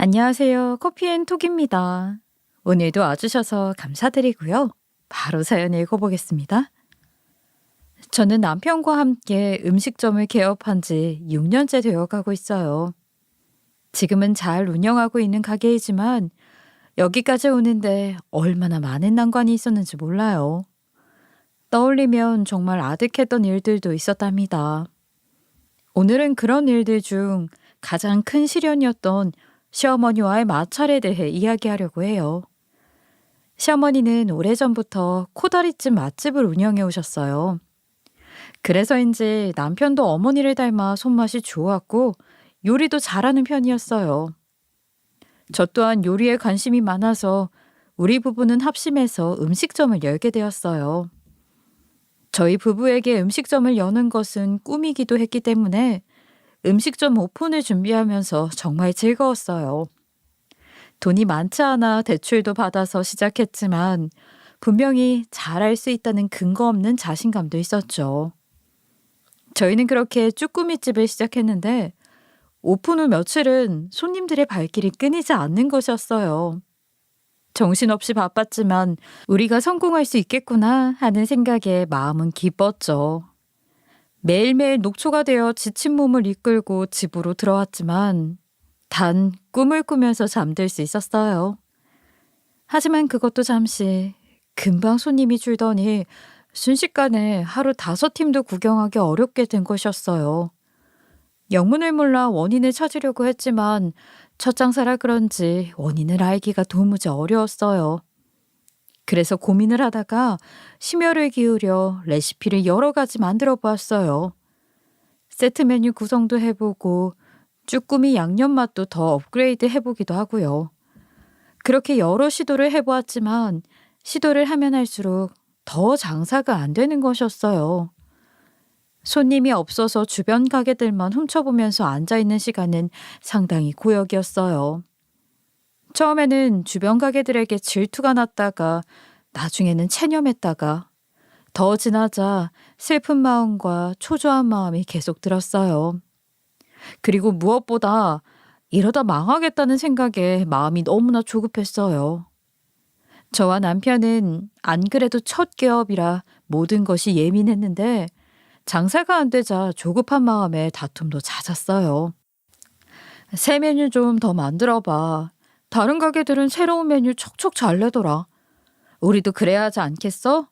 안녕하세요. 커피앤톡입니다. 오늘도 와주셔서 감사드리고요. 바로 사연 읽어보겠습니다. 저는 남편과 함께 음식점을 개업한 지 6년째 되어 가고 있어요. 지금은 잘 운영하고 있는 가게이지만 여기까지 오는데 얼마나 많은 난관이 있었는지 몰라요. 떠올리면 정말 아득했던 일들도 있었답니다. 오늘은 그런 일들 중 가장 큰 시련이었던 시어머니와의 마찰에 대해 이야기하려고 해요. 시어머니는 오래전부터 코다리찜 맛집을 운영해 오셨어요. 그래서인지 남편도 어머니를 닮아 손맛이 좋았고 요리도 잘하는 편이었어요. 저 또한 요리에 관심이 많아서 우리 부부는 합심해서 음식점을 열게 되었어요. 저희 부부에게 음식점을 여는 것은 꿈이기도 했기 때문에 음식점 오픈을 준비하면서 정말 즐거웠어요. 돈이 많지 않아 대출도 받아서 시작했지만 분명히 잘할 수 있다는 근거 없는 자신감도 있었죠. 저희는 그렇게 쭈꾸미집을 시작했는데 오픈 후 며칠은 손님들의 발길이 끊이지 않는 것이었어요. 정신없이 바빴지만 우리가 성공할 수 있겠구나 하는 생각에 마음은 기뻤죠. 매일매일 녹초가 되어 지친 몸을 이끌고 집으로 들어왔지만 단 꿈을 꾸면서 잠들 수 있었어요. 하지만 그것도 잠시 금방 손님이 줄더니 순식간에 하루 5팀도 구경하기 어렵게 된 것이었어요. 영문을 몰라 원인을 찾으려고 했지만 첫 장사라 그런지 원인을 알기가 도무지 어려웠어요. 그래서 고민을 하다가 심혈을 기울여 레시피를 여러 가지 만들어 보았어요. 세트 메뉴 구성도 해보고 쭈꾸미 양념 맛도 더 업그레이드 해보기도 하고요. 그렇게 여러 시도를 해보았지만 시도를 하면 할수록 더 장사가 안 되는 것이었어요. 손님이 없어서 주변 가게들만 훔쳐보면서 앉아있는 시간은 상당히 고역이었어요. 처음에는 주변 가게들에게 질투가 났다가 나중에는 체념했다가 더 지나자 슬픈 마음과 초조한 마음이 계속 들었어요. 그리고 무엇보다 이러다 망하겠다는 생각에 마음이 너무나 조급했어요. 저와 남편은 안 그래도 첫 개업이라 모든 것이 예민했는데 장사가 안 되자 조급한 마음에 다툼도 잦았어요. 새 메뉴 좀 더 만들어봐. 다른 가게들은 새로운 메뉴 척척 잘 내더라. 우리도 그래야 하지 않겠어?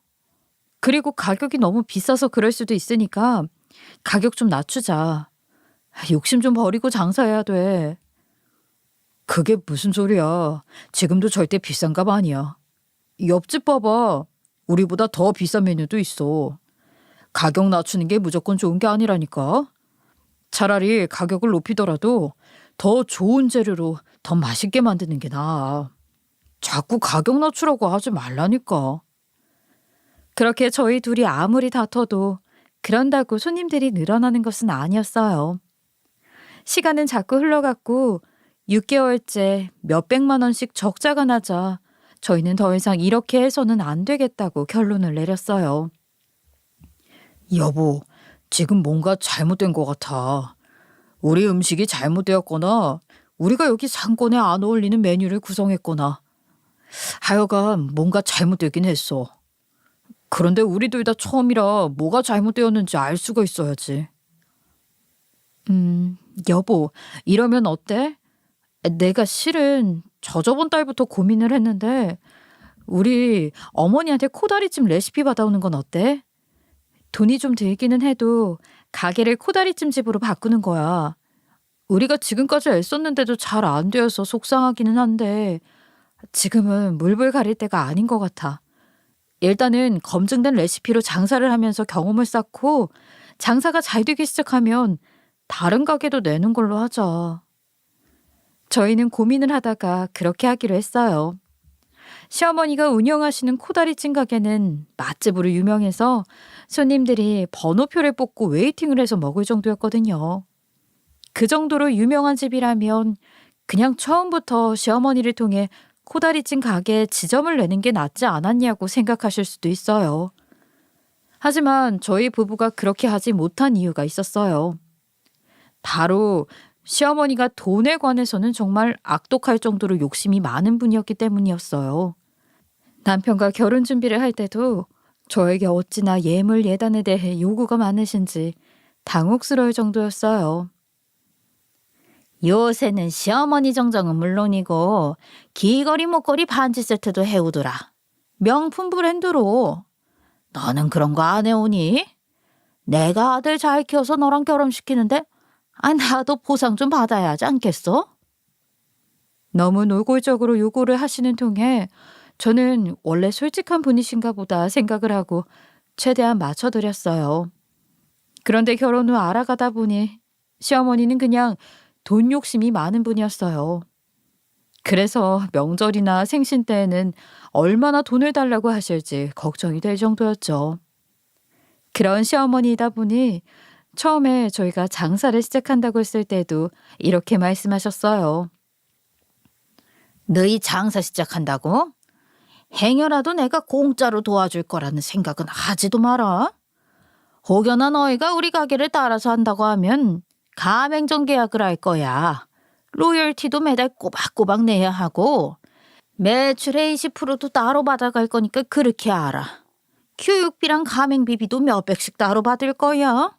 그리고 가격이 너무 비싸서 그럴 수도 있으니까 가격 좀 낮추자. 욕심 좀 버리고 장사해야 돼. 그게 무슨 소리야. 지금도 절대 비싼 값 아니야. 옆집 봐봐. 우리보다 더 비싼 메뉴도 있어. 가격 낮추는 게 무조건 좋은 게 아니라니까. 차라리 가격을 높이더라도 더 좋은 재료로 더 맛있게 만드는 게 나아. 자꾸 가격 낮추라고 하지 말라니까. 그렇게 저희 둘이 아무리 다퉈도 그런다고 손님들이 늘어나는 것은 아니었어요. 시간은 자꾸 흘러갔고 6개월째 몇백만 원씩 적자가 나자 저희는 더 이상 이렇게 해서는 안 되겠다고 결론을 내렸어요. 여보, 지금 뭔가 잘못된 것 같아. 우리 음식이 잘못되었거나 우리가 여기 상권에 안 어울리는 메뉴를 구성했거나 하여간 뭔가 잘못되긴 했어. 그런데 우리 둘 다 처음이라 뭐가 잘못되었는지 알 수가 있어야지. 여보, 이러면 어때? 내가 실은 저저번 달부터 고민을 했는데 우리 어머니한테 코다리찜 레시피 받아오는 건 어때? 돈이 좀 들기는 해도 가게를 코다리찜 집으로 바꾸는 거야. 우리가 지금까지 애썼는데도 잘 안 되어서 속상하기는 한데 지금은 물불 가릴 때가 아닌 것 같아. 일단은 검증된 레시피로 장사를 하면서 경험을 쌓고 장사가 잘 되기 시작하면 다른 가게도 내는 걸로 하자. 저희는 고민을 하다가 그렇게 하기로 했어요. 시어머니가 운영하시는 코다리찜 가게는 맛집으로 유명해서 손님들이 번호표를 뽑고 웨이팅을 해서 먹을 정도였거든요. 그 정도로 유명한 집이라면 그냥 처음부터 시어머니를 통해 코다리찜 가게에 지점을 내는 게 낫지 않았냐고 생각하실 수도 있어요. 하지만 저희 부부가 그렇게 하지 못한 이유가 있었어요. 바로 시어머니가 돈에 관해서는 정말 악독할 정도로 욕심이 많은 분이었기 때문이었어요. 남편과 결혼 준비를 할 때도 저에게 어찌나 예물 예단에 대해 요구가 많으신지 당혹스러울 정도였어요. 요새는 시어머니 정정은 물론이고 귀걸이 목걸이 반지 세트도 해오더라. 명품 브랜드로. 너는 그런 거 안 해오니? 내가 아들 잘 키워서 너랑 결혼시키는데 나도 보상 좀 받아야 하지 않겠어? 너무 노골적으로 요구를 하시는 통에 저는 원래 솔직한 분이신가 보다 생각을 하고 최대한 맞춰드렸어요. 그런데 결혼 후 알아가다 보니 시어머니는 그냥 돈 욕심이 많은 분이었어요. 그래서 명절이나 생신 때에는 얼마나 돈을 달라고 하실지 걱정이 될 정도였죠. 그런 시어머니이다 보니 처음에 저희가 장사를 시작한다고 했을 때도 이렇게 말씀하셨어요. 너희 장사 시작한다고? 행여라도 내가 공짜로 도와줄 거라는 생각은 하지도 마라. 혹여나 너희가 우리 가게를 따라서 한다고 하면 가맹점 계약을 할 거야. 로열티도 매달 꼬박꼬박 내야 하고 매출의 20%도 따로 받아갈 거니까 그렇게 알아. 교육비랑 가맹비비도 몇백씩 따로 받을 거야.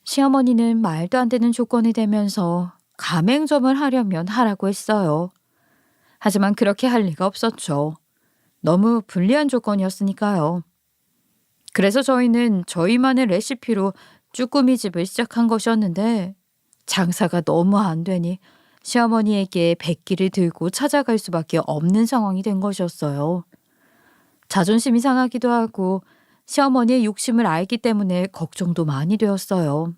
시어머니는 말도 안 되는 조건이 되면서 가맹점을 하려면 하라고 했어요. 하지만 그렇게 할 리가 없었죠. 너무 불리한 조건이었으니까요. 그래서 저희는 저희만의 레시피로 쭈꾸미 집을 시작한 것이었는데 장사가 너무 안 되니 시어머니에게 백기를 들고 찾아갈 수밖에 없는 상황이 된 것이었어요. 자존심이 상하기도 하고 시어머니의 욕심을 알기 때문에 걱정도 많이 되었어요.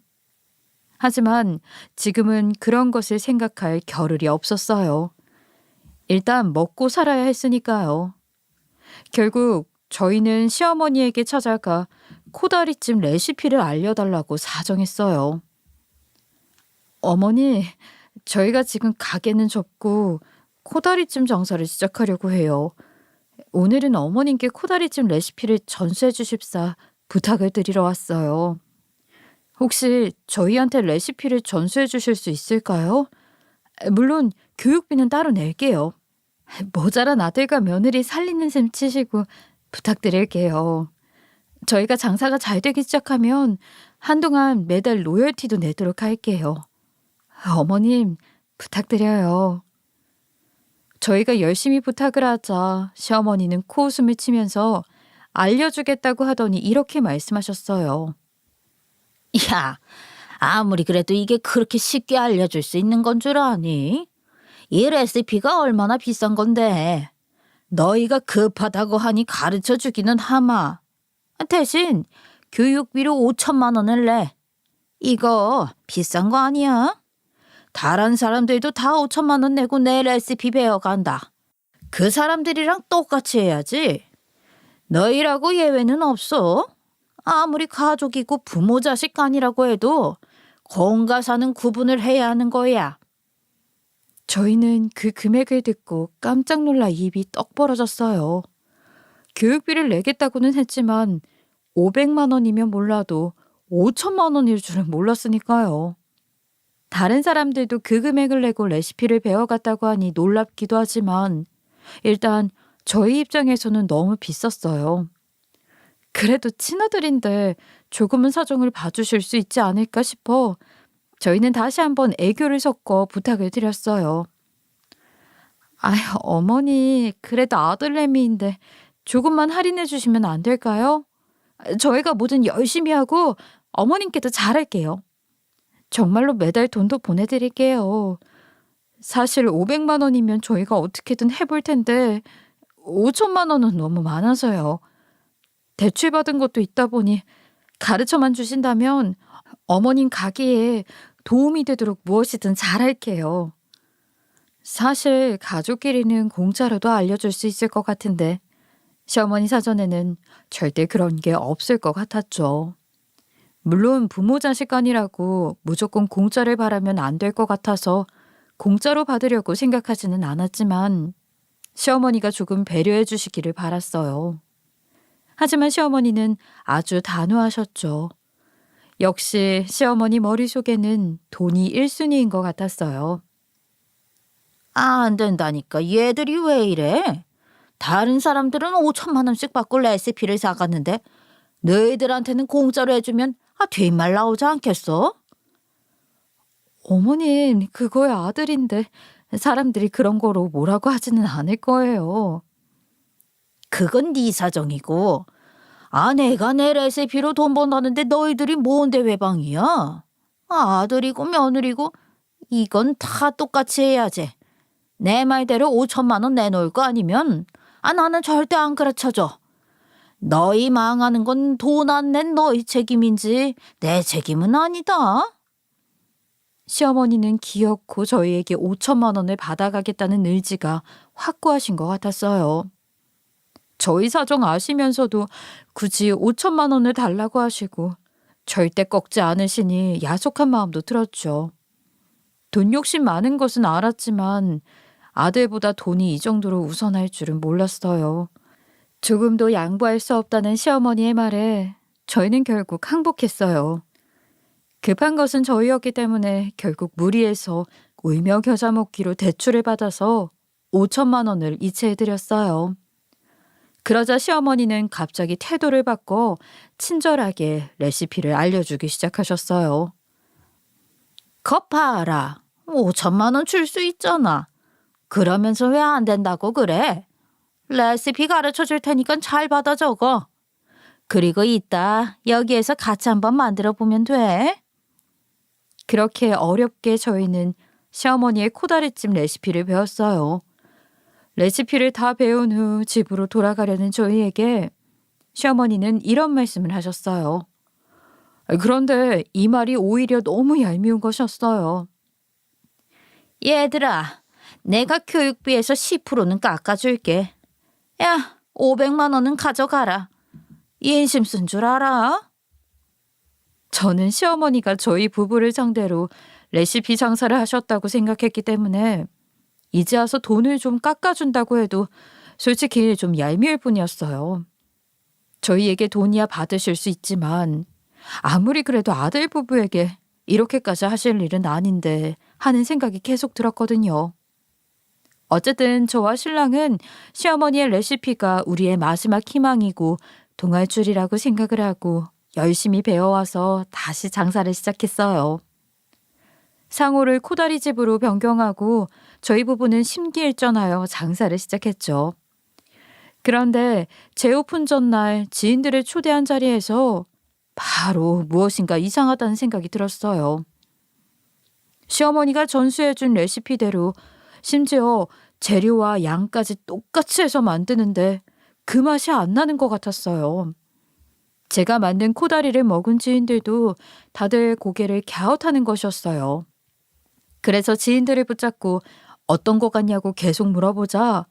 하지만 지금은 그런 것을 생각할 겨를이 없었어요. 일단 먹고 살아야 했으니까요. 결국 저희는 시어머니에게 찾아가 코다리찜 레시피를 알려달라고 사정했어요. 어머니, 저희가 지금 가게는 접고 코다리찜 장사를 시작하려고 해요. 오늘은 어머님께 코다리찜 레시피를 전수해 주십사 부탁을 드리러 왔어요. 혹시 저희한테 레시피를 전수해 주실 수 있을까요? 물론 교육비는 따로 낼게요. 모자란 아들과 며느리 살리는 셈 치시고 부탁드릴게요. 저희가 장사가 잘 되기 시작하면 한동안 매달 로열티도 내도록 할게요. 어머님, 부탁드려요. 저희가 열심히 부탁을 하자 시어머니는 코웃음을 치면서 알려주겠다고 하더니 이렇게 말씀하셨어요. 야, 아무리 그래도 이게 그렇게 쉽게 알려줄 수 있는 건 줄 아니? 이 레시피가 얼마나 비싼 건데. 너희가 급하다고 하니 가르쳐 주기는 하마. 대신 교육비로 5천만 원을 내. 이거 비싼 거 아니야? 다른 사람들도 다 5천만 원 내고 내 레시피 배워간다. 그 사람들이랑 똑같이 해야지. 너희라고 예외는 없어. 아무리 가족이고 부모 자식 간이라고 해도 공과 사는 구분을 해야 하는 거야. 저희는 그 금액을 듣고 깜짝 놀라 입이 떡 벌어졌어요. 교육비를 내겠다고는 했지만 500만 원이면 몰라도 5천만 원일 줄은 몰랐으니까요. 다른 사람들도 그 금액을 내고 레시피를 배워갔다고 하니 놀랍기도 하지만 일단 저희 입장에서는 너무 비쌌어요. 그래도 친아들인데 조금은 사정을 봐주실 수 있지 않을까 싶어 저희는 다시 한번 애교를 섞어 부탁을 드렸어요. 아휴, 어머니, 그래도 아들내미인데 조금만 할인해 주시면 안 될까요? 저희가 뭐든 열심히 하고 어머님께도 잘할게요. 정말로 매달 돈도 보내드릴게요. 사실 500만 원이면 저희가 어떻게든 해볼 텐데 5천만 원은 너무 많아서요. 대출받은 것도 있다 보니 가르쳐만 주신다면 어머님 가게에 도움이 되도록 무엇이든 잘할게요. 사실 가족끼리는 공짜로도 알려줄 수 있을 것 같은데 시어머니 사전에는 절대 그런 게 없을 것 같았죠. 물론 부모 자식 간이라고 무조건 공짜를 바라면 안 될 것 같아서 공짜로 받으려고 생각하지는 않았지만 시어머니가 조금 배려해 주시기를 바랐어요. 하지만 시어머니는 아주 단호하셨죠. 역시 시어머니 머릿속에는 돈이 1순위인 것 같았어요. 안 된다니까. 얘들이 왜 이래? 다른 사람들은 5천만 원씩 받고 레시피를 사갔는데 너희들한테는 공짜로 해주면 뒷말 나오지 않겠어? 어머님, 그거야 아들인데 사람들이 그런 거로 뭐라고 하지는 않을 거예요. 그건 네 사정이고 내가 내 레시피로 돈 번다는데 너희들이 뭔데 외방이야? 아들이고 며느리고 이건 다 똑같이 해야지. 내 말대로 5천만 원 내놓을 거 아니면 나는 절대 안 가르쳐줘. 너희 망하는 건 돈 안 낸 너희 책임인지 내 책임은 아니다. 시어머니는 기어코 저희에게 5천만 원을 받아가겠다는 의지가 확고하신 것 같았어요. 저희 사정 아시면서도 굳이 5천만 원을 달라고 하시고 절대 꺾지 않으시니 야속한 마음도 들었죠. 돈 욕심 많은 것은 알았지만 아들보다 돈이 이 정도로 우선할 줄은 몰랐어요. 조금도 양보할 수 없다는 시어머니의 말에 저희는 결국 항복했어요. 급한 것은 저희였기 때문에 결국 무리해서 울며 겨자 먹기로 대출을 받아서 5천만 원을 이체해드렸어요. 그러자 시어머니는 갑자기 태도를 바꿔 친절하게 레시피를 알려주기 시작하셨어요. 겁봐라. 5천만 원 줄 수 있잖아. 그러면서 왜 안 된다고 그래? 레시피 가르쳐 줄 테니까 잘 받아 적어. 그리고 이따 여기에서 같이 한번 만들어 보면 돼. 그렇게 어렵게 저희는 시어머니의 코다리찜 레시피를 배웠어요. 레시피를 다 배운 후 집으로 돌아가려는 저희에게 시어머니는 이런 말씀을 하셨어요. 그런데 이 말이 오히려 너무 얄미운 것이었어요. 얘들아, 내가 교육비에서 10%는 깎아줄게. 야, 500만 원은 가져가라. 인심 쓴 줄 알아? 저는 시어머니가 저희 부부를 상대로 레시피 장사를 하셨다고 생각했기 때문에 이제 와서 돈을 좀 깎아준다고 해도 솔직히 좀 얄미울 뿐이었어요. 저희에게 돈이야 받으실 수 있지만 아무리 그래도 아들 부부에게 이렇게까지 하실 일은 아닌데 하는 생각이 계속 들었거든요. 어쨌든 저와 신랑은 시어머니의 레시피가 우리의 마지막 희망이고 동할줄이라고 생각을 하고 열심히 배워와서 다시 장사를 시작했어요. 상호를 코다리집으로 변경하고 저희 부부는 심기일전하여 장사를 시작했죠. 그런데 재오픈 전날 지인들을 초대한 자리에서 바로 무엇인가 이상하다는 생각이 들었어요. 시어머니가 전수해준 레시피대로 심지어 재료와 양까지 똑같이 해서 만드는데 그 맛이 안 나는 것 같았어요. 제가 만든 코다리를 먹은 지인들도 다들 고개를 갸웃하는 것이었어요. 그래서 지인들을 붙잡고 어떤 거 같냐고 계속 물어보자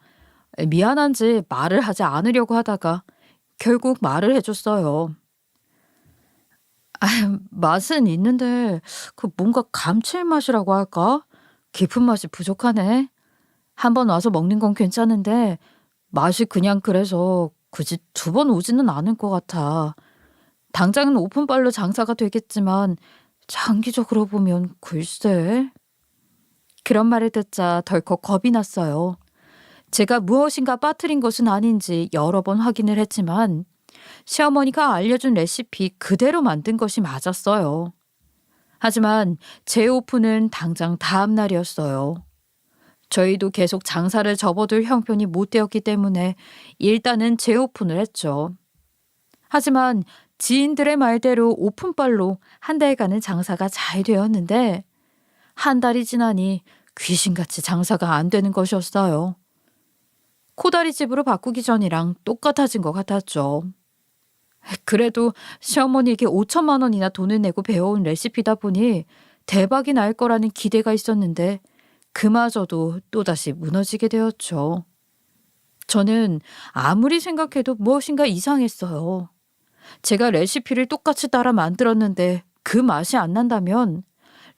미안한지 말을 하지 않으려고 하다가 결국 말을 해줬어요. 맛은 있는데 뭔가 감칠맛이라고 할까? 깊은 맛이 부족하네. 한번 와서 먹는 건 괜찮은데 맛이 그냥 그래서 굳이 2번 오지는 않을 것 같아. 당장은 오픈발로 장사가 되겠지만 장기적으로 보면 글쎄. 그런 말을 듣자 덜컥 겁이 났어요. 제가 무엇인가 빠뜨린 것은 아닌지 여러 번 확인을 했지만 시어머니가 알려준 레시피 그대로 만든 것이 맞았어요. 하지만 재오픈은 당장 다음 날이었어요. 저희도 계속 장사를 접어둘 형편이 못 되었기 때문에 일단은 재오픈을 했죠. 하지만 지인들의 말대로 오픈발로 한 달간은 장사가 잘 되었는데 한 달이 지나니 귀신같이 장사가 안 되는 것이었어요. 코다리집으로 바꾸기 전이랑 똑같아진 것 같았죠. 그래도 시어머니에게 5천만 원이나 돈을 내고 배워온 레시피다 보니 대박이 날 거라는 기대가 있었는데 그마저도 또다시 무너지게 되었죠. 저는 아무리 생각해도 무엇인가 이상했어요. 제가 레시피를 똑같이 따라 만들었는데 그 맛이 안 난다면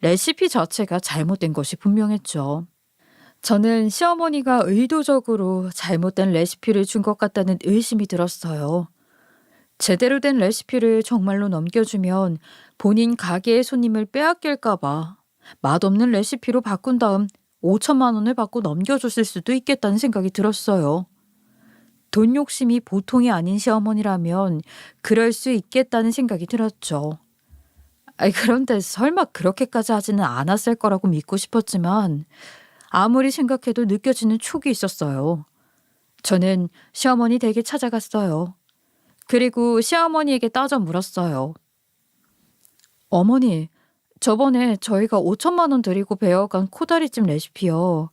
레시피 자체가 잘못된 것이 분명했죠. 저는 시어머니가 의도적으로 잘못된 레시피를 준 것 같다는 의심이 들었어요. 제대로 된 레시피를 정말로 넘겨주면 본인 가게의 손님을 빼앗길까봐 맛없는 레시피로 바꾼 다음 5천만 원을 받고 넘겨줬을 수도 있겠다는 생각이 들었어요. 돈 욕심이 보통이 아닌 시어머니라면 그럴 수 있겠다는 생각이 들었죠. 그런데 설마 그렇게까지 하지는 않았을 거라고 믿고 싶었지만 아무리 생각해도 느껴지는 촉이 있었어요. 저는 시어머니 댁에 찾아갔어요. 그리고 시어머니에게 따져 물었어요. 어머니, 저번에 저희가 5천만 원 드리고 배워간 코다리찜 레시피요.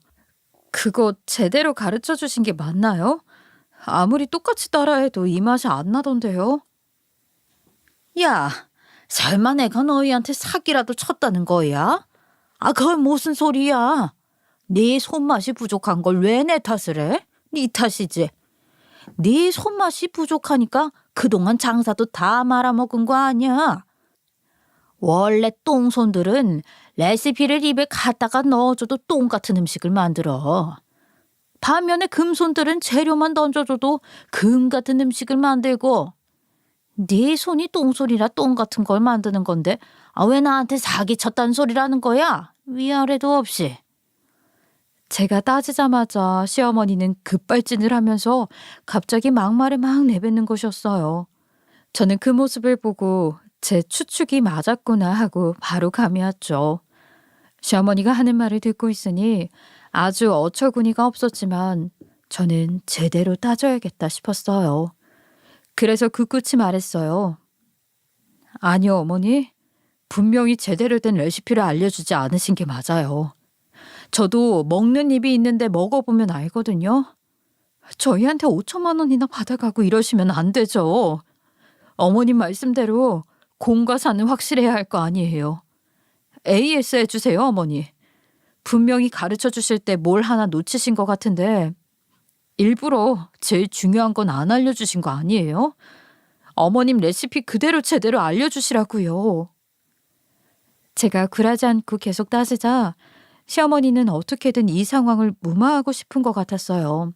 그거 제대로 가르쳐 주신 게 맞나요? 아무리 똑같이 따라해도 이 맛이 안 나던데요. 야, 설마 내가 너희한테 사기라도 쳤다는 거야? 그건 무슨 소리야? 네 손맛이 부족한 걸 왜 내 탓을 해? 네 탓이지. 네 손맛이 부족하니까 그동안 장사도 다 말아먹은 거 아니야. 원래 똥손들은 레시피를 입에 갖다가 넣어줘도 똥 같은 음식을 만들어. 반면에 금손들은 재료만 던져줘도 금 같은 음식을 만들고, 네 손이 똥손이라 똥 같은 걸 만드는 건데 왜 나한테 사기쳤다는 소리라는 거야? 위아래도 없이. 제가 따지자마자 시어머니는 급발진을 하면서 갑자기 막말을 막 내뱉는 것이었어요. 저는 그 모습을 보고 제 추측이 맞았구나 하고 바로 감이 왔죠. 시어머니가 하는 말을 듣고 있으니 아주 어처구니가 없었지만 저는 제대로 따져야겠다 싶었어요. 그래서 굳굳이 말했어요. 아니요, 어머니. 분명히 제대로 된 레시피를 알려주지 않으신 게 맞아요. 저도 먹는 입이 있는데 먹어보면 알거든요. 저희한테 5천만 원이나 받아가고 이러시면 안 되죠. 어머님 말씀대로 공과 사는 확실해야 할 거 아니에요. AS 해주세요, 어머니. 분명히 가르쳐 주실 때 뭘 하나 놓치신 것 같은데 일부러 제일 중요한 건 안 알려주신 거 아니에요? 어머님 레시피 그대로 제대로 알려주시라고요. 제가 굴하지 않고 계속 따지자 시어머니는 어떻게든 이 상황을 무마하고 싶은 것 같았어요.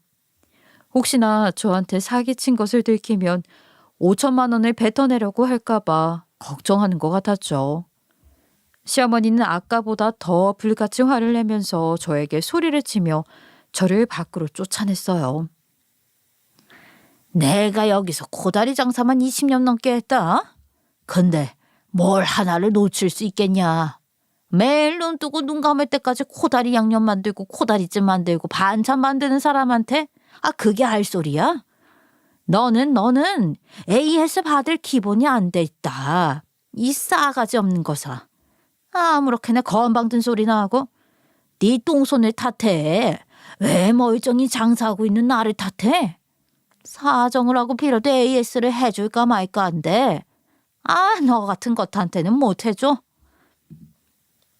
혹시나 저한테 사기친 것을 들키면 5천만 원을 뱉어내려고 할까봐 걱정하는 것 같았죠. 시어머니는 아까보다 더 불같이 화를 내면서 저에게 소리를 치며 저를 밖으로 쫓아냈어요. 내가 여기서 코다리 장사만 20년 넘게 했다. 근데 뭘 하나를 놓칠 수 있겠냐. 매일 눈 뜨고 눈 감을 때까지 코다리 양념 만들고 코다리찜 만들고 반찬 만드는 사람한테 그게 할 소리야? 너는 AS 받을 기본이 안 돼 있다. 이 싸가지 없는 거사. 아무렇게나 건방진 소리나 하고 네 똥손을 탓해. 왜 멀쩡히 장사하고 있는 나를 탓해? 사정을 하고 빌어도 AS를 해줄까 말까 한데 너 같은 것한테는 못 해줘.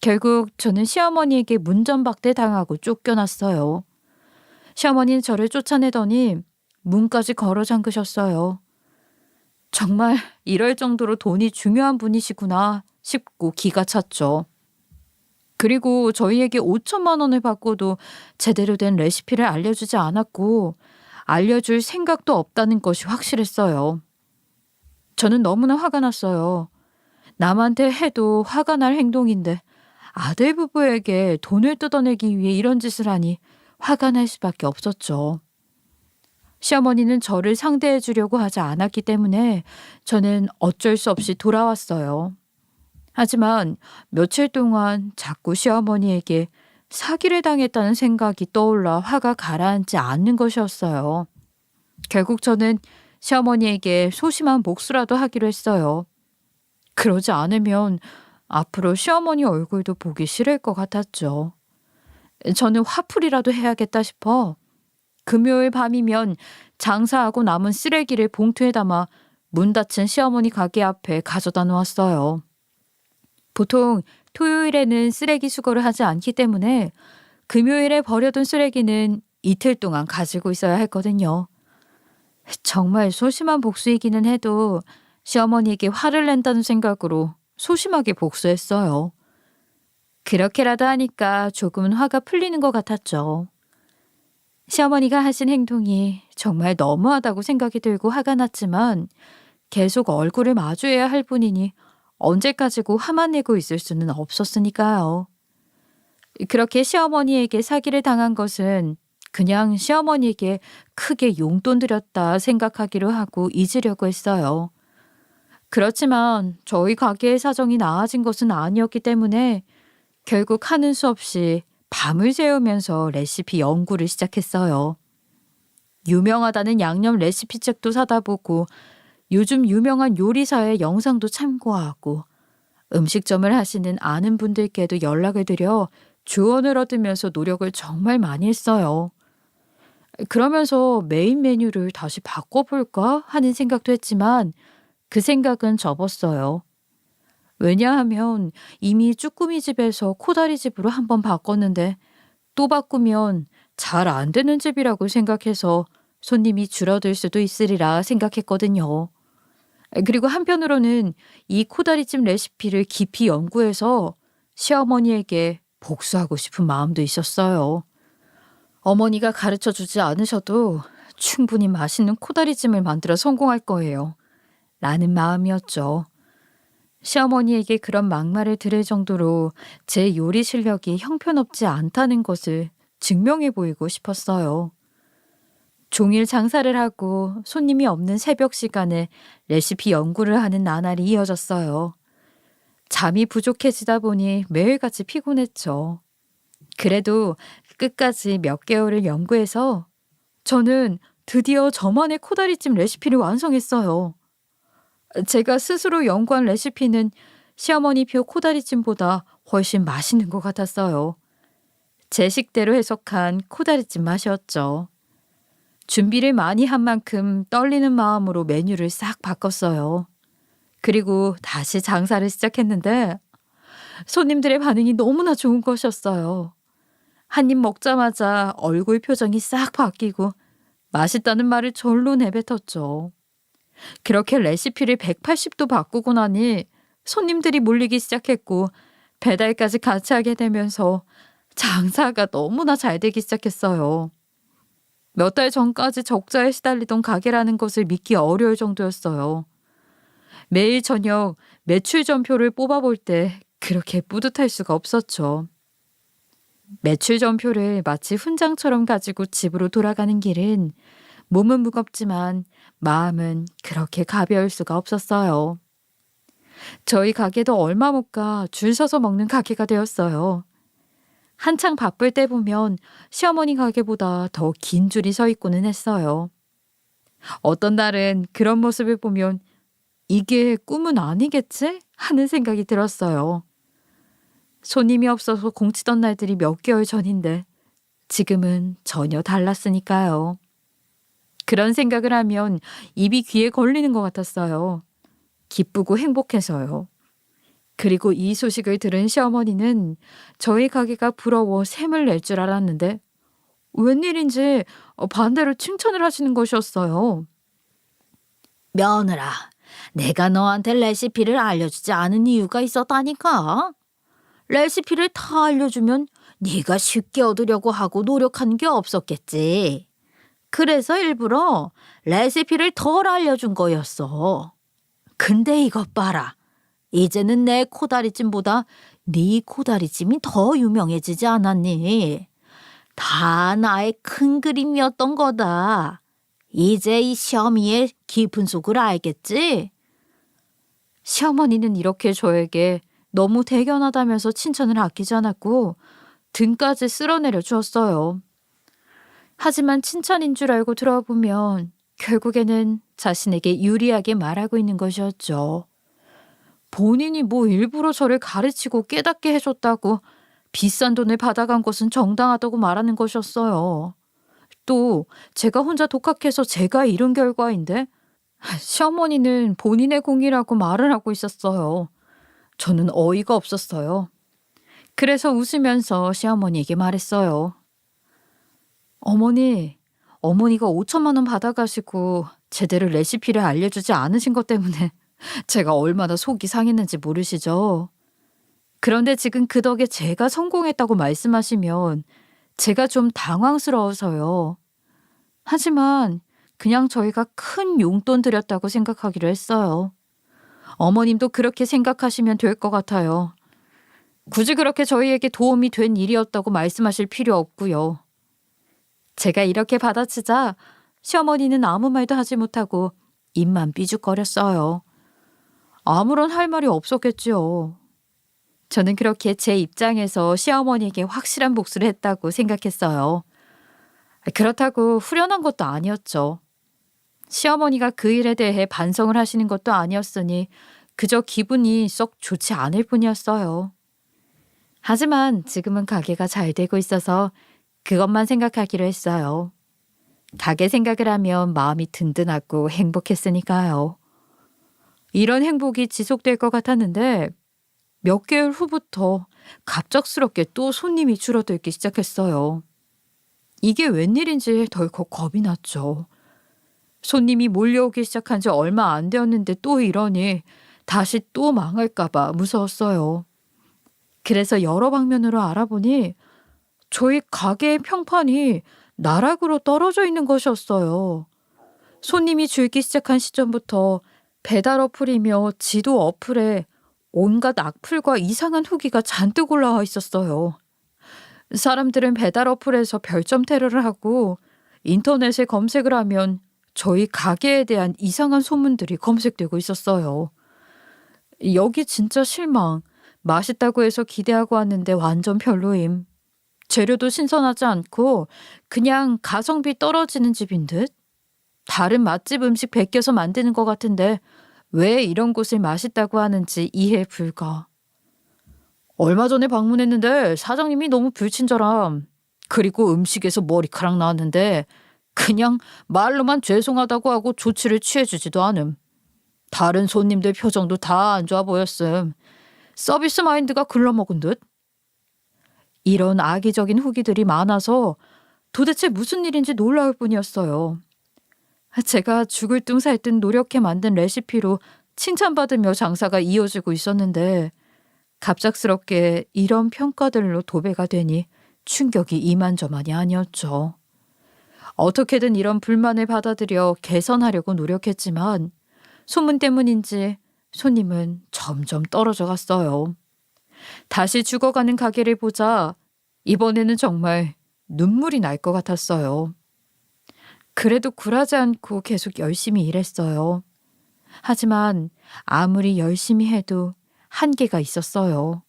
결국 저는 시어머니에게 문전박대 당하고 쫓겨났어요. 시어머니는 저를 쫓아내더니 문까지 걸어 잠그셨어요. 정말 이럴 정도로 돈이 중요한 분이시구나 싶고 기가 찼죠. 그리고 저희에게 5천만 원을 받고도 제대로 된 레시피를 알려주지 않았고 알려줄 생각도 없다는 것이 확실했어요. 저는 너무나 화가 났어요. 남한테 해도 화가 날 행동인데 아들 부부에게 돈을 뜯어내기 위해 이런 짓을 하니 화가 날 수밖에 없었죠. 시어머니는 저를 상대해 주려고 하지 않았기 때문에 저는 어쩔 수 없이 돌아왔어요. 하지만 며칠 동안 자꾸 시어머니에게 사기를 당했다는 생각이 떠올라 화가 가라앉지 않는 것이었어요. 결국 저는 시어머니에게 소심한 복수라도 하기로 했어요. 그러지 않으면 앞으로 시어머니 얼굴도 보기 싫을 것 같았죠. 저는 화풀이라도 해야겠다 싶어 금요일 밤이면 장사하고 남은 쓰레기를 봉투에 담아 문 닫힌 시어머니 가게 앞에 가져다 놓았어요. 보통 토요일에는 쓰레기 수거를 하지 않기 때문에 금요일에 버려둔 쓰레기는 이틀 동안 가지고 있어야 했거든요. 정말 소심한 복수이기는 해도 시어머니에게 화를 낸다는 생각으로 소심하게 복수했어요. 그렇게라도 하니까 조금은 화가 풀리는 것 같았죠. 시어머니가 하신 행동이 정말 너무하다고 생각이 들고 화가 났지만 계속 얼굴을 마주해야 할 뿐이니 언제까지고 화만 내고 있을 수는 없었으니까요. 그렇게 시어머니에게 사기를 당한 것은 그냥 시어머니에게 크게 용돈 드렸다 생각하기로 하고 잊으려고 했어요. 그렇지만 저희 가게의 사정이 나아진 것은 아니었기 때문에 결국 하는 수 없이 밤을 새우면서 레시피 연구를 시작했어요. 유명하다는 양념 레시피 책도 사다 보고 요즘 유명한 요리사의 영상도 참고하고 음식점을 하시는 아는 분들께도 연락을 드려 조언을 얻으면서 노력을 정말 많이 했어요. 그러면서 메인 메뉴를 다시 바꿔볼까 하는 생각도 했지만 그 생각은 접었어요. 왜냐하면 이미 쭈꾸미 집에서 코다리 집으로 한번 바꿨는데 또 바꾸면 잘 안 되는 집이라고 생각해서 손님이 줄어들 수도 있으리라 생각했거든요. 그리고 한편으로는 이 코다리찜 레시피를 깊이 연구해서 시어머니에게 복수하고 싶은 마음도 있었어요. 어머니가 가르쳐 주지 않으셔도 충분히 맛있는 코다리찜을 만들어 성공할 거예요. 라는 마음이었죠. 시어머니에게 그런 막말을 들을 정도로 제 요리 실력이 형편없지 않다는 것을 증명해 보이고 싶었어요. 종일 장사를 하고 손님이 없는 새벽 시간에 레시피 연구를 하는 나날이 이어졌어요. 잠이 부족해지다 보니 매일같이 피곤했죠. 그래도 끝까지 몇 개월을 연구해서 저는 드디어 저만의 코다리찜 레시피를 완성했어요. 제가 스스로 연구한 레시피는 시어머니표 코다리찜보다 훨씬 맛있는 것 같았어요. 제 식대로 해석한 코다리찜 맛이었죠. 준비를 많이 한 만큼 떨리는 마음으로 메뉴를 싹 바꿨어요. 그리고 다시 장사를 시작했는데 손님들의 반응이 너무나 좋은 것이었어요. 한 입 먹자마자 얼굴 표정이 싹 바뀌고 맛있다는 말을 절로 내뱉었죠. 그렇게 레시피를 180도 바꾸고 나니 손님들이 몰리기 시작했고 배달까지 같이 하게 되면서 장사가 너무나 잘 되기 시작했어요. 몇 달 전까지 적자에 시달리던 가게라는 것을 믿기 어려울 정도였어요. 매일 저녁 매출 전표를 뽑아볼 때 그렇게 뿌듯할 수가 없었죠. 매출 전표를 마치 훈장처럼 가지고 집으로 돌아가는 길은 몸은 무겁지만 마음은 그렇게 가벼울 수가 없었어요. 저희 가게도 얼마 못 가 줄 서서 먹는 가게가 되었어요. 한창 바쁠 때 보면 시어머니 가게보다 더 긴 줄이 서 있고는 했어요. 어떤 날은 그런 모습을 보면 이게 꿈은 아니겠지? 하는 생각이 들었어요. 손님이 없어서 공치던 날들이 몇 개월 전인데 지금은 전혀 달랐으니까요. 그런 생각을 하면 입이 귀에 걸리는 것 같았어요. 기쁘고 행복해서요. 그리고 이 소식을 들은 시어머니는 저희 가게가 부러워 샘을 낼 줄 알았는데 웬일인지 반대로 칭찬을 하시는 것이었어요. 며느라, 내가 너한테 레시피를 알려주지 않은 이유가 있었다니까. 레시피를 다 알려주면 네가 쉽게 얻으려고 하고 노력한 게 없었겠지. 그래서 일부러 레시피를 덜 알려준 거였어. 근데 이것 봐라. 이제는 내 코다리찜보다 네 코다리찜이 더 유명해지지 않았니? 다 나의 큰 그림이었던 거다. 이제 이 시어미의 깊은 속을 알겠지? 시어머니는 이렇게 저에게 너무 대견하다면서 칭찬을 아끼지 않았고 등까지 쓸어내려 주었어요. 하지만 칭찬인 줄 알고 들어보면 결국에는 자신에게 유리하게 말하고 있는 것이었죠. 본인이 뭐 일부러 저를 가르치고 깨닫게 해줬다고 비싼 돈을 받아간 것은 정당하다고 말하는 것이었어요. 또 제가 혼자 독학해서 제가 이룬 결과인데 시어머니는 본인의 공이라고 말을 하고 있었어요. 저는 어이가 없었어요. 그래서 웃으면서 시어머니에게 말했어요. 어머니가 5천만 원 받아가시고 제대로 레시피를 알려주지 않으신 것 때문에 제가 얼마나 속이 상했는지 모르시죠? 그런데 지금 그 덕에 제가 성공했다고 말씀하시면 제가 좀 당황스러워서요. 하지만 그냥 저희가 큰 용돈 드렸다고 생각하기로 했어요. 어머님도 그렇게 생각하시면 될 것 같아요. 굳이 그렇게 저희에게 도움이 된 일이었다고 말씀하실 필요 없고요. 제가 이렇게 받아치자 시어머니는 아무 말도 하지 못하고 입만 삐죽거렸어요. 아무런 할 말이 없었겠지요. 저는 그렇게 제 입장에서 시어머니에게 확실한 복수를 했다고 생각했어요. 그렇다고 후련한 것도 아니었죠. 시어머니가 그 일에 대해 반성을 하시는 것도 아니었으니 그저 기분이 썩 좋지 않을 뿐이었어요. 하지만 지금은 가게가 잘 되고 있어서 그것만 생각하기로 했어요. 가게 생각을 하면 마음이 든든하고 행복했으니까요. 이런 행복이 지속될 것 같았는데 몇 개월 후부터 갑작스럽게 또 손님이 줄어들기 시작했어요. 이게 웬일인지 덜컥 겁이 났죠. 손님이 몰려오기 시작한 지 얼마 안 되었는데 또 이러니 다시 또 망할까봐 무서웠어요. 그래서 여러 방면으로 알아보니 저희 가게의 평판이 나락으로 떨어져 있는 것이었어요. 손님이 줄기 시작한 시점부터 배달 어플이며 지도 어플에 온갖 악플과 이상한 후기가 잔뜩 올라와 있었어요. 사람들은 배달 어플에서 별점 테러를 하고 인터넷에 검색을 하면 저희 가게에 대한 이상한 소문들이 검색되고 있었어요. 여기 진짜 실망. 맛있다고 해서 기대하고 왔는데 완전 별로임. 재료도 신선하지 않고 그냥 가성비 떨어지는 집인 듯. 다른 맛집 음식 베껴서 만드는 것 같은데 왜 이런 곳을 맛있다고 하는지 이해 불가. 얼마 전에 방문했는데 사장님이 너무 불친절함. 그리고 음식에서 머리카락 나왔는데 그냥 말로만 죄송하다고 하고 조치를 취해주지도 않음. 다른 손님들 표정도 다 안 좋아 보였음. 서비스 마인드가 글러먹은 듯. 이런 악의적인 후기들이 많아서 도대체 무슨 일인지 놀라울 뿐이었어요. 제가 죽을 둥 살 둥 노력해 만든 레시피로 칭찬받으며 장사가 이어지고 있었는데 갑작스럽게 이런 평가들로 도배가 되니 충격이 이만저만이 아니었죠. 어떻게든 이런 불만을 받아들여 개선하려고 노력했지만 소문 때문인지 손님은 점점 떨어져 갔어요. 다시 죽어가는 가게를 보자 이번에는 정말 눈물이 날 것 같았어요. 그래도 굴하지 않고 계속 열심히 일했어요. 하지만 아무리 열심히 해도 한계가 있었어요.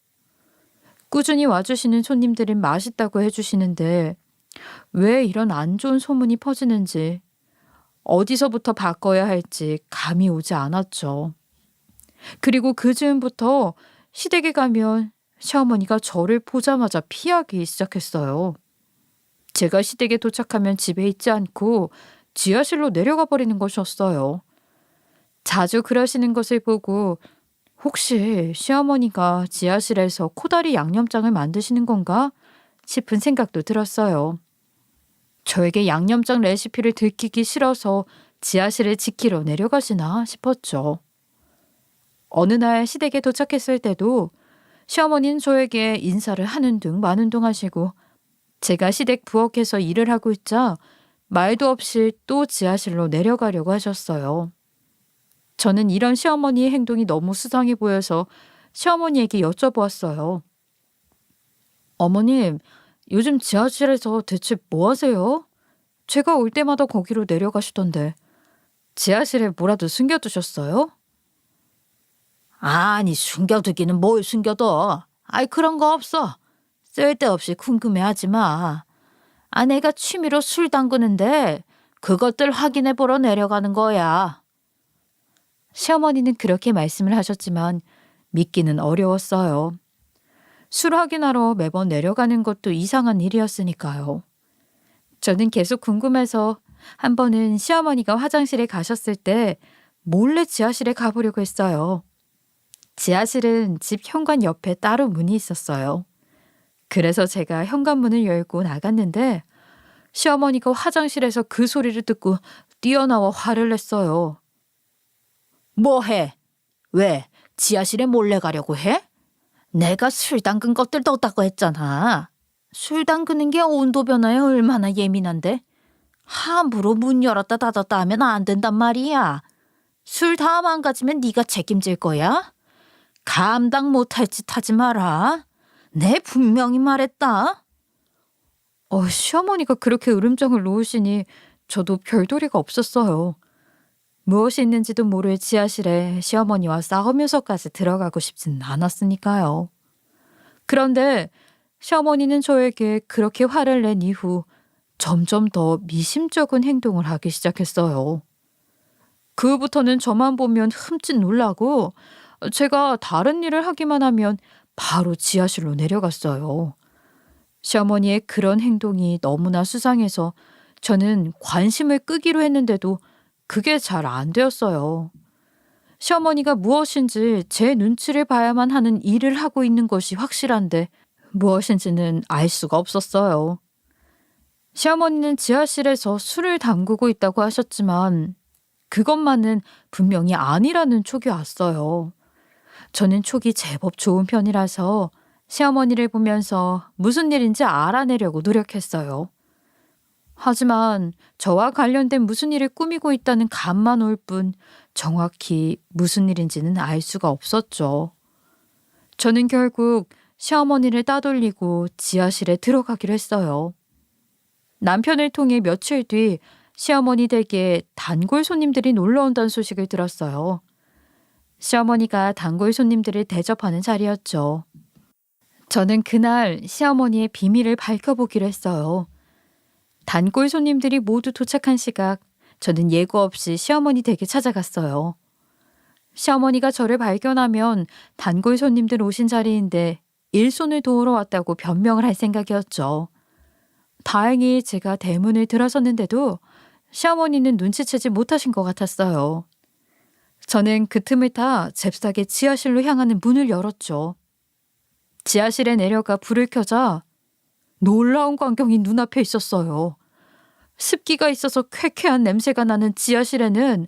꾸준히 와주시는 손님들은 맛있다고 해주시는데 왜 이런 안 좋은 소문이 퍼지는지 어디서부터 바꿔야 할지 감이 오지 않았죠. 그리고 그 즈음부터 시댁에 가면 시어머니가 저를 보자마자 피하기 시작했어요. 제가 시댁에 도착하면 집에 있지 않고 지하실로 내려가 버리는 것이었어요. 자주 그러시는 것을 보고 혹시 시어머니가 지하실에서 코다리 양념장을 만드시는 건가 싶은 생각도 들었어요. 저에게 양념장 레시피를 들키기 싫어서 지하실을 지키러 내려가시나 싶었죠. 어느 날 시댁에 도착했을 때도 시어머니는 저에게 인사를 하는 둥 마는 둥 하시고 제가 시댁 부엌에서 일을 하고 있자 말도 없이 또 지하실로 내려가려고 하셨어요. 저는 이런 시어머니의 행동이 너무 수상해 보여서 시어머니에게 여쭤보았어요. 어머님, 요즘 지하실에서 대체 뭐 하세요? 제가 올 때마다 거기로 내려가시던데 지하실에 뭐라도 숨겨두셨어요? 아니, 숨겨두기는 뭘 숨겨둬. 아이, 그런 거 없어. 쓸데없이 궁금해하지 마. 아내가 취미로 술 담그는데 그것들 확인해 보러 내려가는 거야. 시어머니는 그렇게 말씀을 하셨지만 믿기는 어려웠어요. 술 확인하러 매번 내려가는 것도 이상한 일이었으니까요. 저는 계속 궁금해서 한 번은 시어머니가 화장실에 가셨을 때 몰래 지하실에 가보려고 했어요. 지하실은 집 현관 옆에 따로 문이 있었어요. 그래서 제가 현관문을 열고 나갔는데 시어머니가 화장실에서 그 소리를 듣고 뛰어나와 화를 냈어요. 뭐 해? 왜? 지하실에 몰래 가려고 해? 내가 술 담근 것들 넣었다고 했잖아. 술 담그는 게 온도 변화에 얼마나 예민한데? 함부로 문 열었다 닫았다 하면 안 된단 말이야. 술 다 망가지면 네가 책임질 거야. 감당 못할 짓 하지 마라. 내 분명히 말했다. 시어머니가 그렇게 으름장을 놓으시니 저도 별도리가 없었어요. 무엇이 있는지도 모를 지하실에 시어머니와 싸우면서까지 들어가고 싶진 않았으니까요. 그런데 시어머니는 저에게 그렇게 화를 낸 이후 점점 더 미심쩍은 행동을 하기 시작했어요. 그 후부터는 저만 보면 흠칫 놀라고 제가 다른 일을 하기만 하면 바로 지하실로 내려갔어요. 시어머니의 그런 행동이 너무나 수상해서 저는 관심을 끄기로 했는데도 그게 잘 안 되었어요. 시어머니가 무엇인지 제 눈치를 봐야만 하는 일을 하고 있는 것이 확실한데 무엇인지는 알 수가 없었어요. 시어머니는 지하실에서 술을 담그고 있다고 하셨지만 그것만은 분명히 아니라는 촉이 왔어요. 저는 촉이 제법 좋은 편이라서 시어머니를 보면서 무슨 일인지 알아내려고 노력했어요. 하지만 저와 관련된 무슨 일을 꾸미고 있다는 감만 올 뿐 정확히 무슨 일인지는 알 수가 없었죠. 저는 결국 시어머니를 따돌리고 지하실에 들어가기로 했어요. 남편을 통해 며칠 뒤 시어머니 댁에 단골 손님들이 놀러 온다는 소식을 들었어요. 시어머니가 단골 손님들을 대접하는 자리였죠. 저는 그날 시어머니의 비밀을 밝혀보기로 했어요. 단골 손님들이 모두 도착한 시각, 저는 예고 없이 시어머니 댁에 찾아갔어요. 시어머니가 저를 발견하면 단골 손님들 오신 자리인데 일손을 도우러 왔다고 변명을 할 생각이었죠. 다행히 제가 대문을 들어섰는데도 시어머니는 눈치채지 못하신 것 같았어요. 저는 그 틈을 타 잽싸게 지하실로 향하는 문을 열었죠. 지하실에 내려가 불을 켜자 놀라운 광경이 눈앞에 있었어요. 습기가 있어서 쾌쾌한 냄새가 나는 지하실에는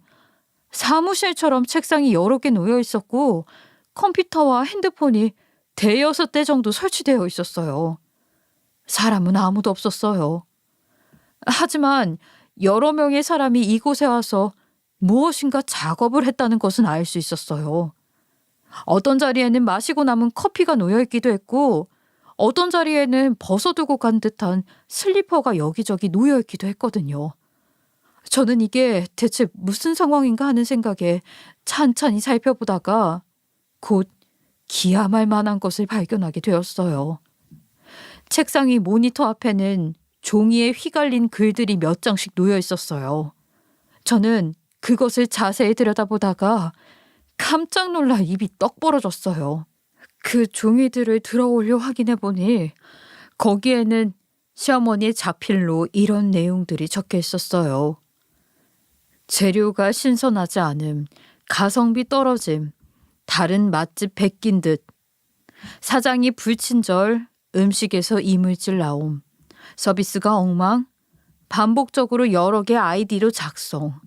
사무실처럼 책상이 여러 개 놓여 있었고 컴퓨터와 핸드폰이 대여섯 대 정도 설치되어 있었어요. 사람은 아무도 없었어요. 하지만 여러 명의 사람이 이곳에 와서 무엇인가 작업을 했다는 것은 알 수 있었어요. 어떤 자리에는 마시고 남은 커피가 놓여 있기도 했고 어떤 자리에는 벗어두고 간 듯한 슬리퍼가 여기저기 놓여 있기도 했거든요. 저는 이게 대체 무슨 상황인가 하는 생각에 찬찬히 살펴보다가 곧 기함할 만한 것을 발견하게 되었어요. 책상 위 모니터 앞에는 종이에 휘갈린 글들이 몇 장씩 놓여 있었어요. 저는 그것을 자세히 들여다보다가 깜짝 놀라 입이 떡 벌어졌어요. 그 종이들을 들어올려 확인해 보니 거기에는 시어머니의 자필로 이런 내용들이 적혀 있었어요. 재료가 신선하지 않음, 가성비 떨어짐, 다른 맛집 베낀 듯, 사장이 불친절, 음식에서 이물질 나옴, 서비스가 엉망, 반복적으로 여러 개 아이디로 작성.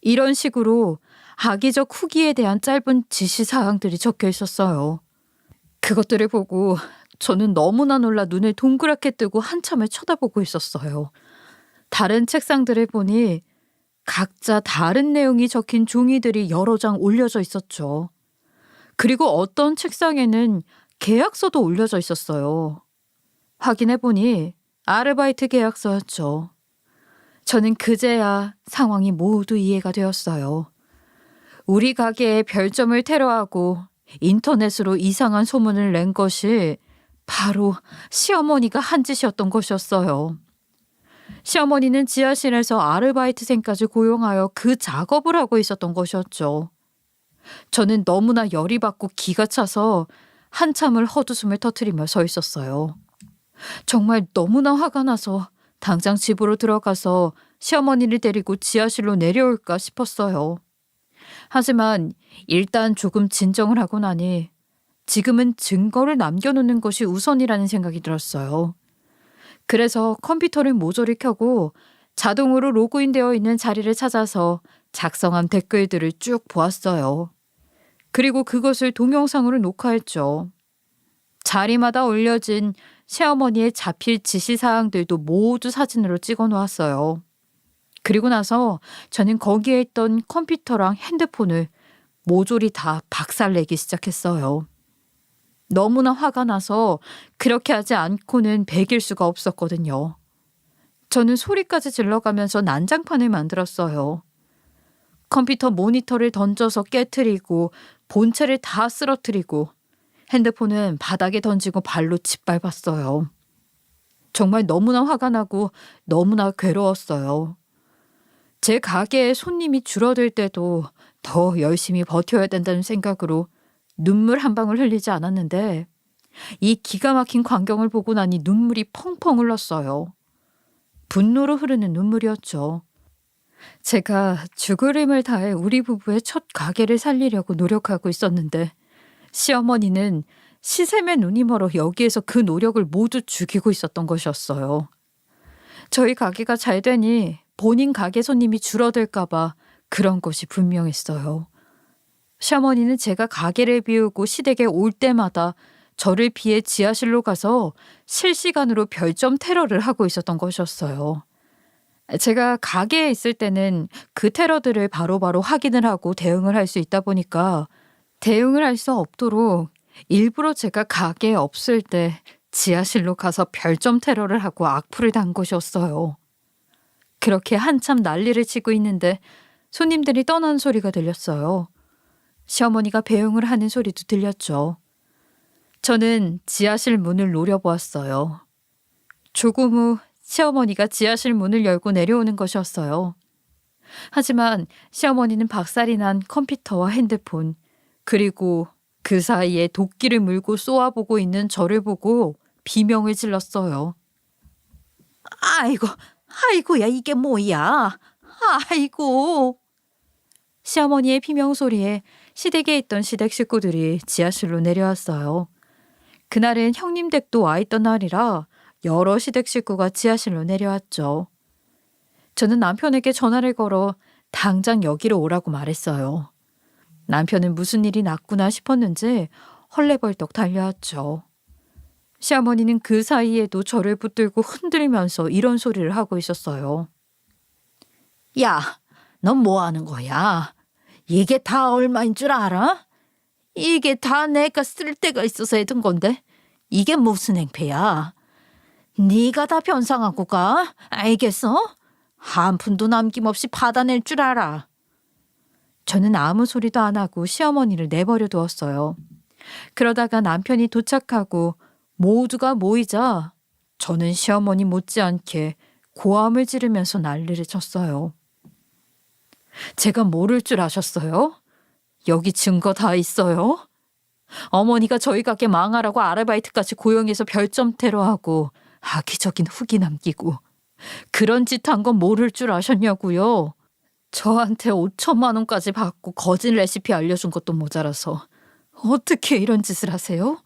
이런 식으로 악의적 후기에 대한 짧은 지시사항들이 적혀 있었어요. 그것들을 보고 저는 너무나 놀라 눈을 동그랗게 뜨고 한참을 쳐다보고 있었어요. 다른 책상들을 보니 각자 다른 내용이 적힌 종이들이 여러 장 올려져 있었죠. 그리고 어떤 책상에는 계약서도 올려져 있었어요. 확인해 보니 아르바이트 계약서였죠. 저는 그제야 상황이 모두 이해가 되었어요. 우리 가게에 별점을 테러하고 인터넷으로 이상한 소문을 낸 것이 바로 시어머니가 한 짓이었던 것이었어요. 시어머니는 지하실에서 아르바이트생까지 고용하여 그 작업을 하고 있었던 것이었죠. 저는 너무나 열이 받고 기가 차서 한참을 헛웃음을 터뜨리며 서 있었어요. 정말 너무나 화가 나서 당장 집으로 들어가서 시어머니를 데리고 지하실로 내려올까 싶었어요. 하지만 일단 조금 진정을 하고 나니 지금은 증거를 남겨놓는 것이 우선이라는 생각이 들었어요. 그래서 컴퓨터를 모조리 켜고 자동으로 로그인되어 있는 자리를 찾아서 작성한 댓글들을 쭉 보았어요. 그리고 그것을 동영상으로 녹화했죠. 자리마다 올려진 시어머니의 자필 지시사항들도 모두 사진으로 찍어 놓았어요. 그리고 나서 저는 거기에 있던 컴퓨터랑 핸드폰을 모조리 다 박살내기 시작했어요. 너무나 화가 나서 그렇게 하지 않고는 베길 수가 없었거든요. 저는 소리까지 질러가면서 난장판을 만들었어요. 컴퓨터 모니터를 던져서 깨트리고 본체를 다 쓰러뜨리고 핸드폰은 바닥에 던지고 발로 짓밟았어요. 정말 너무나 화가 나고 너무나 괴로웠어요. 제 가게에 손님이 줄어들 때도 더 열심히 버텨야 된다는 생각으로 눈물 한 방울 흘리지 않았는데 이 기가 막힌 광경을 보고 나니 눈물이 펑펑 흘렀어요. 분노로 흐르는 눈물이었죠. 제가 죽을 힘을 다해 우리 부부의 첫 가게를 살리려고 노력하고 있었는데 시어머니는 시샘의 눈이 멀어 여기에서 그 노력을 모두 죽이고 있었던 것이었어요. 저희 가게가 잘 되니 본인 가게 손님이 줄어들까 봐 그런 것이 분명했어요. 시어머니는 제가 가게를 비우고 시댁에 올 때마다 저를 피해 지하실로 가서 실시간으로 별점 테러를 하고 있었던 것이었어요. 제가 가게에 있을 때는 그 테러들을 바로바로 확인을 하고 대응을 할 수 있다 보니까 대응을 할 수 없도록 일부러 제가 가게에 없을 때 지하실로 가서 별점 테러를 하고 악플을 단 것이었어요. 그렇게 한참 난리를 치고 있는데 손님들이 떠나는 소리가 들렸어요. 시어머니가 배웅을 하는 소리도 들렸죠. 저는 지하실 문을 노려보았어요. 조금 후 시어머니가 지하실 문을 열고 내려오는 것이었어요. 하지만 시어머니는 박살이 난 컴퓨터와 핸드폰, 그리고 그 사이에 도끼를 물고 쏘아보고 있는 저를 보고 비명을 질렀어요. 아이고야, 이게 뭐야? 아이고. 시어머니의 비명 소리에 시댁에 있던 시댁 식구들이 지하실로 내려왔어요. 그날은 형님 댁도 와 있던 날이라 여러 시댁 식구가 지하실로 내려왔죠. 저는 남편에게 전화를 걸어 당장 여기로 오라고 말했어요. 남편은 무슨 일이 났구나 싶었는지 헐레벌떡 달려왔죠. 시어머니는 그 사이에도 저를 붙들고 흔들면서 이런 소리를 하고 있었어요. 야, 넌 뭐 하는 거야? 이게 다 얼마인 줄 알아? 이게 다 내가 쓸 데가 있어서 해둔 건데 이게 무슨 행패야? 네가 다 변상하고 가. 알겠어? 한 푼도 남김없이 받아낼 줄 알아. 저는 아무 소리도 안 하고 시어머니를 내버려 두었어요. 그러다가 남편이 도착하고 모두가 모이자 저는 시어머니 못지않게 고함을 지르면서 난리를 쳤어요. 제가 모를 줄 아셨어요? 여기 증거 다 있어요? 어머니가 저희 가게 망하라고 아르바이트까지 고용해서 별점 테러하고 악의적인 후기 남기고 그런 짓 한 건 모를 줄 아셨냐고요? 저한테 5천만 원까지 받고 거짓 레시피 알려준 것도 모자라서 어떻게 이런 짓을 하세요?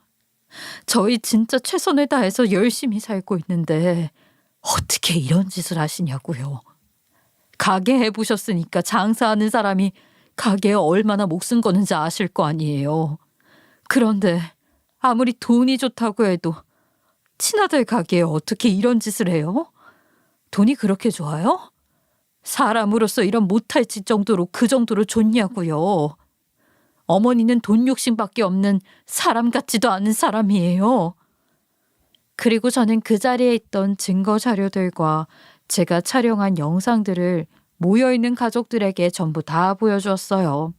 저희 진짜 최선을 다해서 열심히 살고 있는데 어떻게 이런 짓을 하시냐고요. 가게 해보셨으니까 장사하는 사람이 가게에 얼마나 목숨 거는지 아실 거 아니에요. 그런데 아무리 돈이 좋다고 해도 친아들 가게에 어떻게 이런 짓을 해요? 돈이 그렇게 좋아요? 사람으로서 이런 못할 짓 정도로 그 정도로 좋냐고요. 어머니는 돈 욕심밖에 없는 사람 같지도 않은 사람이에요. 그리고 저는 그 자리에 있던 증거 자료들과 제가 촬영한 영상들을 모여있는 가족들에게 전부 다 보여주었어요.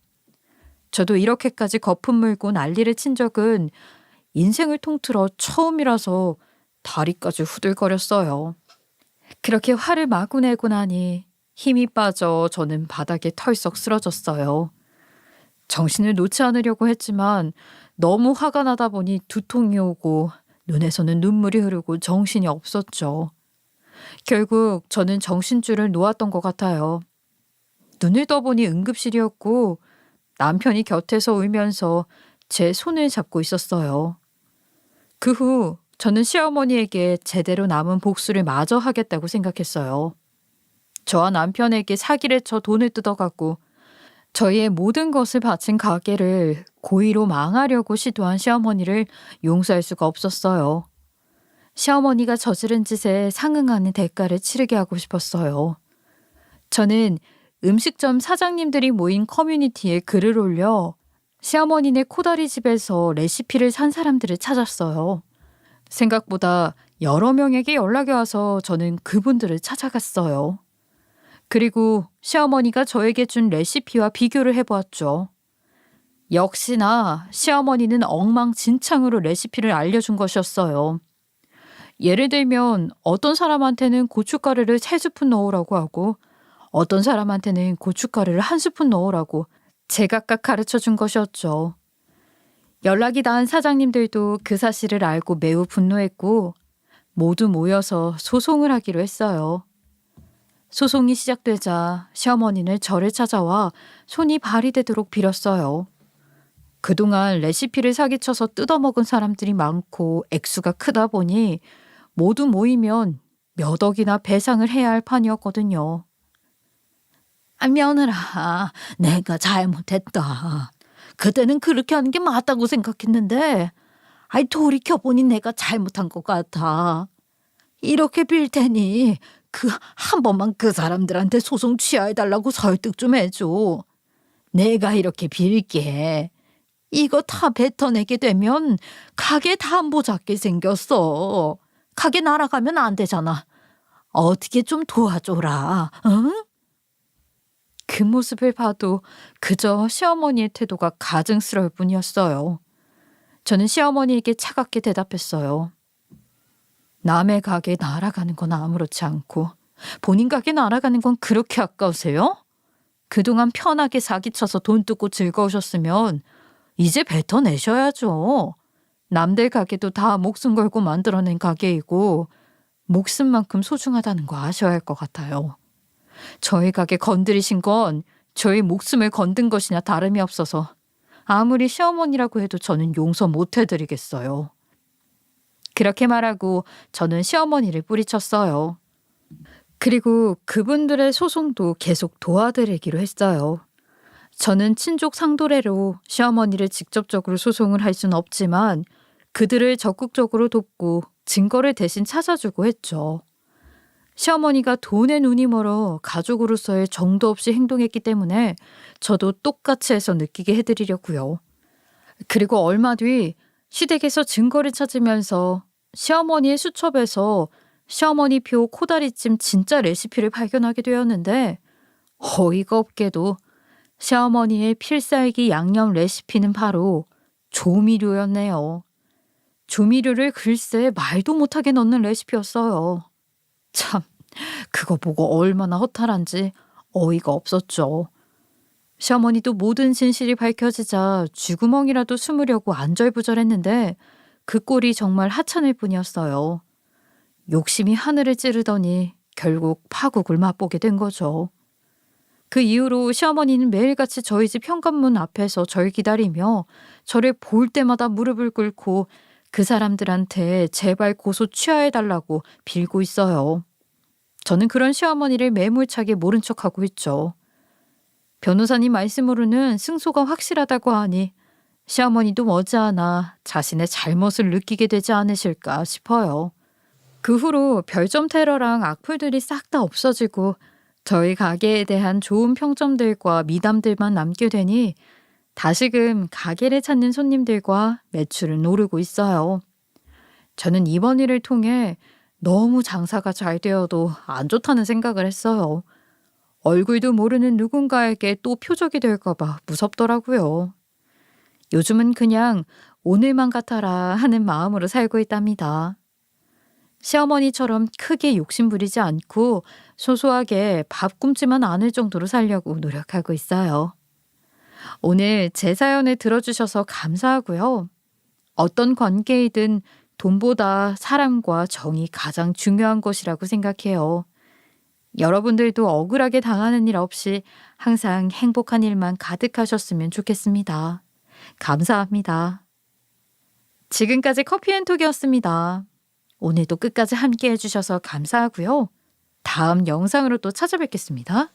저도 이렇게까지 거품 물고 난리를 친 적은 인생을 통틀어 처음이라서 다리까지 후들거렸어요. 그렇게 화를 마구 내고 나니 힘이 빠져 저는 바닥에 털썩 쓰러졌어요. 정신을 놓지 않으려고 했지만 너무 화가 나다 보니 두통이 오고 눈에서는 눈물이 흐르고 정신이 없었죠. 결국 저는 정신줄을 놓았던 것 같아요. 눈을 떠보니 응급실이었고 남편이 곁에서 울면서 제 손을 잡고 있었어요. 그 후 저는 시어머니에게 제대로 남은 복수를 마저 하겠다고 생각했어요. 저와 남편에게 사기를 쳐 돈을 뜯어가고 저희의 모든 것을 바친 가게를 고의로 망하려고 시도한 시어머니를 용서할 수가 없었어요. 시어머니가 저지른 짓에 상응하는 대가를 치르게 하고 싶었어요. 저는 음식점 사장님들이 모인 커뮤니티에 글을 올려 시어머니네 코다리 집에서 레시피를 산 사람들을 찾았어요. 생각보다 여러 명에게 연락이 와서 저는 그분들을 찾아갔어요. 그리고 시어머니가 저에게 준 레시피와 비교를 해보았죠. 역시나 시어머니는 엉망진창으로 레시피를 알려준 것이었어요. 예를 들면 어떤 사람한테는 고춧가루를 3스푼 넣으라고 하고 어떤 사람한테는 고춧가루를 1스푼 넣으라고 제각각 가르쳐 준 것이었죠. 연락이 닿은 사장님들도 그 사실을 알고 매우 분노했고 모두 모여서 소송을 하기로 했어요. 소송이 시작되자 시어머니는 저를 찾아와 손이 발이 되도록 빌었어요. 그동안 레시피를 사기쳐서 뜯어먹은 사람들이 많고 액수가 크다 보니 모두 모이면 몇 억이나 배상을 해야 할 판이었거든요. 며느라, 내가 잘못했다. 그때는 그렇게 하는 게 맞다고 생각했는데, 돌이켜보니 내가 잘못한 것 같아. 이렇게 빌 테니 한 번만 그 사람들한테 소송 취하해달라고 설득 좀 해줘. 내가 이렇게 빌게. 이거 다 뱉어내게 되면 가게 다 안 보잡게 생겼어. 가게 날아가면 안 되잖아. 어떻게 좀 도와줘라. 응? 그 모습을 봐도 그저 시어머니의 태도가 가증스러울 뿐이었어요. 저는 시어머니에게 차갑게 대답했어요. 남의 가게 날아가는 건 아무렇지 않고 본인 가게 날아가는 건 그렇게 아까우세요? 그동안 편하게 사기쳐서 돈 뜯고 즐거우셨으면 이제 뱉어내셔야죠. 남들 가게도 다 목숨 걸고 만들어낸 가게이고 목숨만큼 소중하다는 거 아셔야 할 것 같아요. 저희 가게 건드리신 건 저희 목숨을 건든 것이나 다름이 없어서 아무리 시어머니라고 해도 저는 용서 못 해드리겠어요. 그렇게 말하고 저는 시어머니를 뿌리쳤어요. 그리고 그분들의 소송도 계속 도와드리기로 했어요. 저는 친족 상도례로 시어머니를 직접적으로 소송을 할 수는 없지만 그들을 적극적으로 돕고 증거를 대신 찾아주고 했죠. 시어머니가 돈에 눈이 멀어 가족으로서의 정도 없이 행동했기 때문에 저도 똑같이 해서 느끼게 해드리려고요. 그리고 얼마 뒤 시댁에서 증거를 찾으면서 시어머니의 수첩에서 시어머니표 코다리찜 진짜 레시피를 발견하게 되었는데 어이가 없게도 시어머니의 필살기 양념 레시피는 바로 조미료였네요. 조미료를 글쎄 말도 못하게 넣는 레시피였어요. 참, 그거 보고 얼마나 허탈한지 어이가 없었죠. 시어머니도 모든 진실이 밝혀지자 쥐구멍이라도 숨으려고 안절부절했는데 그 꼴이 정말 하찮을 뿐이었어요. 욕심이 하늘을 찌르더니 결국 파국을 맛보게 된 거죠. 그 이후로 시어머니는 매일같이 저희 집 현관문 앞에서 절 기다리며 저를 볼 때마다 무릎을 꿇고 그 사람들한테 제발 고소 취하해달라고 빌고 있어요. 저는 그런 시어머니를 매몰차게 모른 척하고 있죠. 변호사님 말씀으로는 승소가 확실하다고 하니 시어머니도 머지않아 자신의 잘못을 느끼게 되지 않으실까 싶어요. 그 후로 별점 테러랑 악플들이 싹 다 없어지고 저희 가게에 대한 좋은 평점들과 미담들만 남게 되니 다시금 가게를 찾는 손님들과 매출은 오르고 있어요. 저는 이번 일을 통해 너무 장사가 잘 되어도 안 좋다는 생각을 했어요. 얼굴도 모르는 누군가에게 또 표적이 될까봐 무섭더라고요. 요즘은 그냥 오늘만 같아라 하는 마음으로 살고 있답니다. 시어머니처럼 크게 욕심부리지 않고 소소하게 밥 굶지만 않을 정도로 살려고 노력하고 있어요. 오늘 제 사연을 들어주셔서 감사하고요. 어떤 관계이든 돈보다 사랑과 정이 가장 중요한 것이라고 생각해요. 여러분들도 억울하게 당하는 일 없이 항상 행복한 일만 가득하셨으면 좋겠습니다. 감사합니다. 지금까지 커피앤톡이었습니다. 오늘도 끝까지 함께 해주셔서 감사하고요. 다음 영상으로 또 찾아뵙겠습니다.